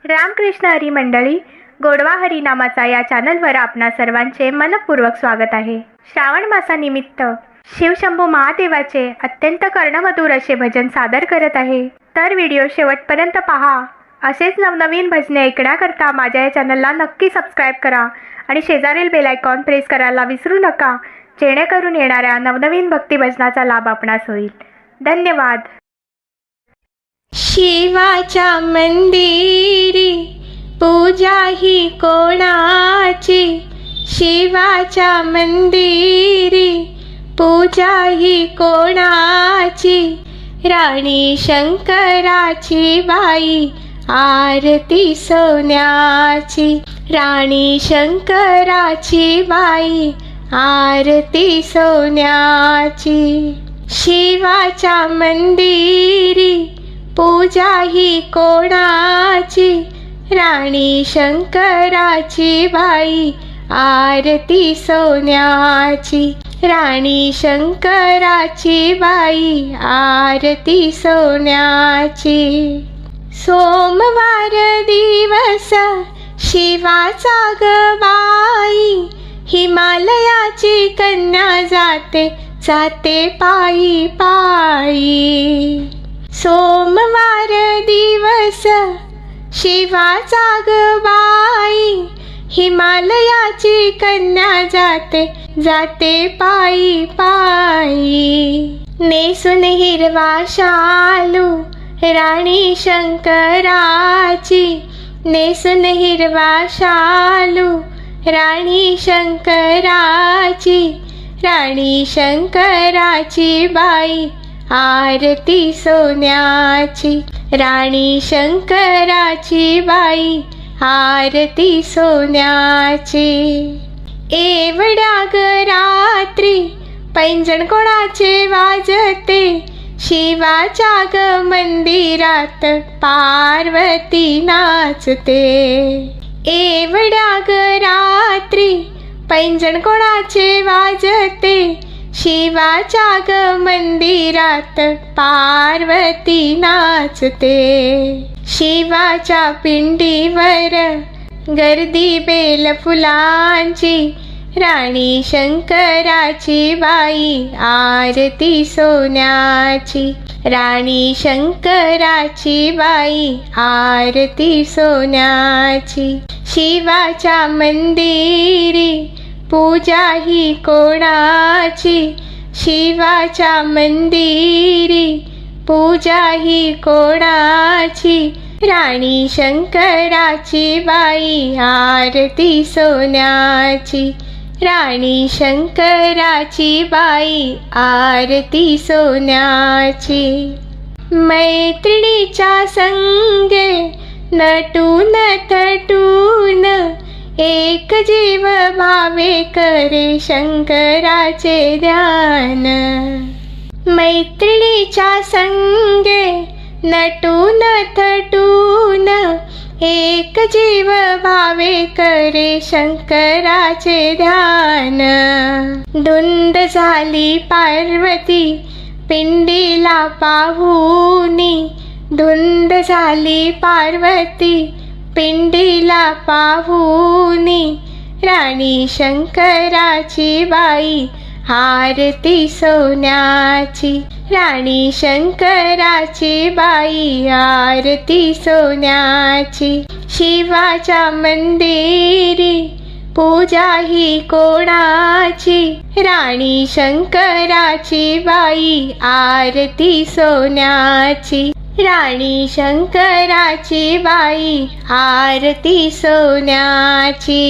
रामकृष्ण हरी मंडळी, गोडवा हरी नामाचा या चॅनलवर आपणा सर्वांचे मनपूर्वक स्वागत आहे। श्रावण मासानिमित्त शिवशंभू महादेवाचे अत्यंत कर्णमधुर असे भजन सादर करत आहे। तर व्हिडिओ शेवटपर्यंत पहा। असेच नवनवीन भजने ऐकण्याकरता माझ्या या चॅनलला नक्की सबस्क्राइब करा आणि शेजारील बेल आयकॉन प्रेस करायला विसरू नका, जेणेकरून येणाऱ्या नवनवीन भक्ती भजनाचा लाभ आपणास होईल। धन्यवाद। शिवाच्या मंदिरी पूजा ही कोणाची, शिवाच्या मंदिरी पूजा ही कोणाची, राणी शंकराची बाई आरती सोन्याची, राणी शंकराची बाई आरती सोन्याची। शिवाच्या मंदिरी पूजा ही कोणाची, राणी शंकराची बाई आरती सोन्याची, राणी शंकराची बाई आरती सोन्याची। सोमवार दिवस शिवाचा ग बाई, हिमालयाची कन्या जाते जाते पायी पायी। सोमवार दिवस शिवाचा ग बाई, हिमालयाची कन्या जाते जाते पायी पायी। नेसून हिरवा शालू राणी शंकराची, नेसून हिरवा शालू राणी शंकराची, राणी शंकराची बाई आरती सोन्याची, राणी शंकराची बाई आरती सोन्याची। एवढ्या ग रात्री पैंजण कोणाचे वाजते, शिवाच्या ग मंदिरात पार्वती नाचते। एवढ्या ग रात्री पैंजण कोणाचे वाजते, शिवाच्या ग मंदिरात पार्वती नाचते। शिवाच्या पिंडीवर गर्दी बेल फुलांची, राणी शंकराची बाई आरती सोन्याची, राणी शंकराची बाई आरती सोन्याची। शिवाच्या मंदिरी पूजा ही कोणाची, शिवाच्या मंदिरी पूजा ही कोणाची, राणी शंकराची बाई आरती सोन्याची, राणी शंकराची बाई आरती सोन्याची। मैत्रिणीच्या संगे नटून थटून, एक जीव भावे करे शंकराचे ध्यान। मैत्रिणीच्या संगे नटून थटून, एक जीव भावे करे शंकराचे ध्यान। धुंद झाली पार्वती पिंडीला पाहुनी, धुंद झाली पार्वती पिंडीला पाहुनी, राणी शंकराची बाई आरती सोन्याची, राणी शंकराची बाई आरती सोन्याची। शिवाच्या मंदिरी पूजा ही कोणाची, राणी शंकराची बाई आरती सोन्याची, राणी शंकराची बाई आरती सोन्याची।